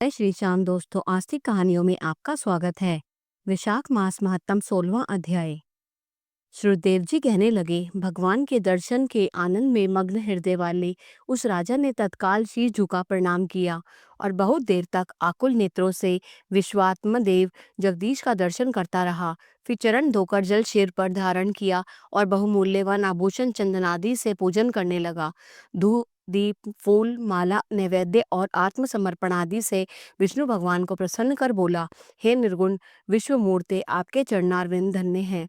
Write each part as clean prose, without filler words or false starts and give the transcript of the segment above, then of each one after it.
जय श्री श्याम दोस्तों, आस्तिक कहानियों में आपका स्वागत है। विशाख मास महत्तम 16वां अध्याय। श्रुदेव जी कहने लगे, भगवान के दर्शन के आनंद में मग्न हृदय वाले उस राजा ने तत्काल शीश झुका प्रणाम किया और बहुत देर तक आकुल नेत्रों से विश्वात्म देव जगदीश का दर्शन करता रहा। फिर चरण धोकर जल सिर पर धारण किया और बहुमूल्यवान आभूषण चंदनादि से पूजन करने लगा। धूप दीप फूल माला नैवेद्य और आत्मसमर्पण आदि से विष्णु भगवान को प्रसन्न कर बोला, हे निर्गुण विश्वमूर्ते, आपके चरणारविंद धन्य हैं।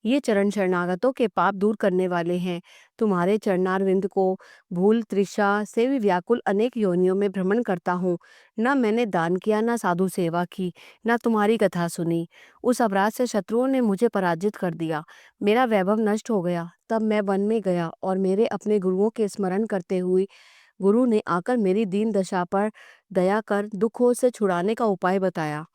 ये चरण शरणागतों के पाप दूर करने वाले हैं। तुम्हारे चरणारविंद को भूल तृषा से भी व्याकुल अनेक योनियों में भ्रमण करता हूँ। न मैंने दान किया, न साधु सेवा की, न तुम्हारी कथा सुनी। उस अपराध से शत्रुओं ने मुझे पराजित कर दिया, मेरा वैभव नष्ट हो गया। तब मैं वन में गया और मेरे अपने गुरुओं के स्मरण करते हुए गुरु ने आकर मेरी दीन दशा पर दया कर दुखों से छुड़ाने का उपाय बताया।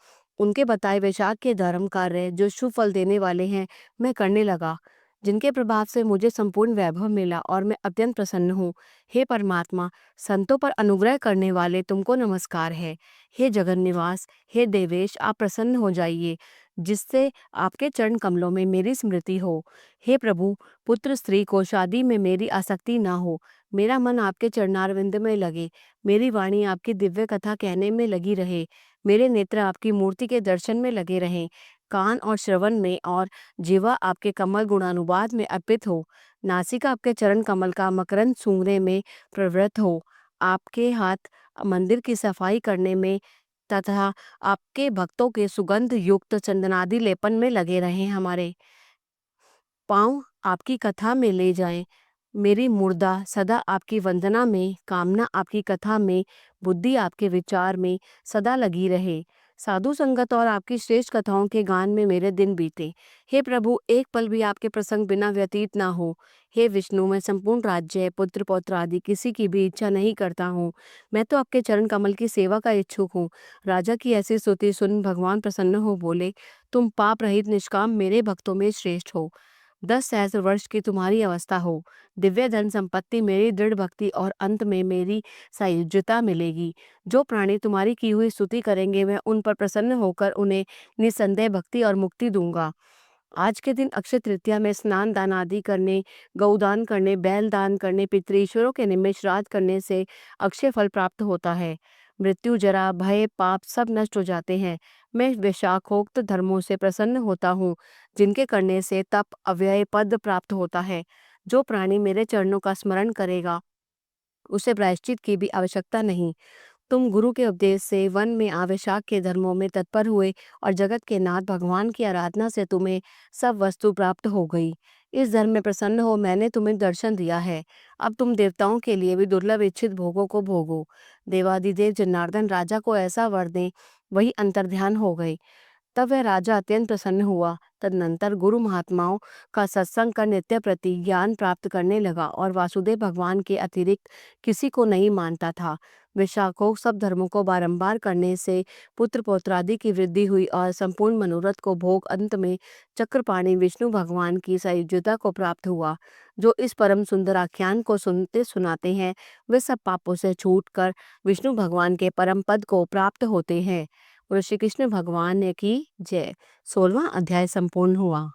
उनके बताए वैशाख के धर्म कार्य जो शुभ फल देने वाले हैं मैं करने लगा, जिनके प्रभाव से मुझे संपूर्ण वैभव मिला और मैं अत्यंत प्रसन्न हूँ। हे परमात्मा, संतों पर अनुग्रह करने वाले तुमको नमस्कार है। हे जगन निवास, हे देवेश, आप प्रसन्न हो जाइए, जिससे आपके चरण कमलों में मेरी स्मृति हो। हे प्रभु, पुत्र स्त्री को शादी में मेरी आसक्ति ना हो। मेरा मन आपके चरणारविंद में लगे, मेरी वाणी आपकी दिव्य कथा कहने में लगी रहे, मेरे नेत्र आपकी मूर्ति के दर्शन में लगे रहें, कान और श्रवण में और जिह्वा आपके कमल गुणानुवाद में अर्पित हो, नासिका आपके चरण कमल का मकरंद सूंघने में प्रवृत्त हो, आपके हाथ मंदिर की सफाई करने में तथा आपके भक्तों के सुगंध युक्त चंदनादि लेपन में लगे रहें, हमारे पाँव आपकी कथा में ले जाएं, मेरी मुर्दा सदा आपकी वंदना में, कामना आपकी कथा में, बुद्धि आपके विचार में सदा लगी रहे। साधु संगत और आपकी श्रेष्ठ कथाओं के गान में मेरे दिन बीते। हे प्रभु, एक पल भी आपके प्रसंग बिना व्यतीत ना हो। हे विष्णु, मैं संपूर्ण राज्य पुत्र पौत्र आदि किसी की भी इच्छा नहीं करता हूँ। मैं तो आपके चरण कमल की सेवा का इच्छुक हूँ। राजा की ऐसी स्तुति सुन भगवान प्रसन्न हो बोले, तुम पाप रहित निष्काम मेरे भक्तों में श्रेष्ठ हो। 10 सहस्र वर्ष की तुम्हारी अवस्था हो, दिव्य धन संपत्ति, मेरी दृढ़ भक्ति और अंत में मेरी सायुज्यता मिलेगी। जो प्राणी तुम्हारी की हुई स्तुति करेंगे मैं उन पर प्रसन्न होकर उन्हें निसंदेह भक्ति और मुक्ति दूंगा। आज के दिन अक्षय तृतीया में स्नान दान आदि करने, गौदान करने, बैल दान करने, पितृईश्वरों के निमित्त श्राद्ध करने से अक्षय फल प्राप्त होता है। मृत्यु जरा भय पाप सब नष्ट हो जाते हैं। मैं वैशाखोक्त धर्मों से प्रसन्न होता हूँ, जिनके करने से तप अव्यय पद प्राप्त होता है। जो प्राणी मेरे चरणों का स्मरण करेगा उसे प्रायश्चित की भी आवश्यकता नहीं। तुम गुरु के उपदेश से वन में आवश्यक के धर्मों में तत्पर हुए और जगत के नाथ भगवान की आराधना से तुम्हें सब वस्तु प्राप्त हो गई। इस धर्म में प्रसन्न हो मैंने तुम्हें दर्शन दिया है। अब तुम देवताओं के लिए भी दुर्लभ इच्छित भोगों को भोगो। देवादिदेव जनार्दन राजा को ऐसा वर दें, वही अंतर्ध्यान हो गए। तब वह राजा अत्यंत प्रसन्न हुआ। तदनंतर गुरु महात्माओं का सत्संग कर नित्य प्रति ज्ञान प्राप्त करने लगा और वासुदेव भगवान के अतिरिक्त किसी को नहीं मानता था। विशाखों सब धर्मों को बारंबार करने से पुत्र पौत्रादि की वृद्धि हुई और संपूर्ण मनोरथ को भोग अंत में चक्रपाणि विष्णु भगवान की सायुज्यता को प्राप्त हुआ। जो इस परम सुंदर आख्यान को सुनते सुनाते हैं वे सब पापों से छूटकर विष्णु भगवान के परम पद को प्राप्त होते हैं। और श्री कृष्ण भगवान ने की जय। 16वां अध्याय संपूर्ण हुआ।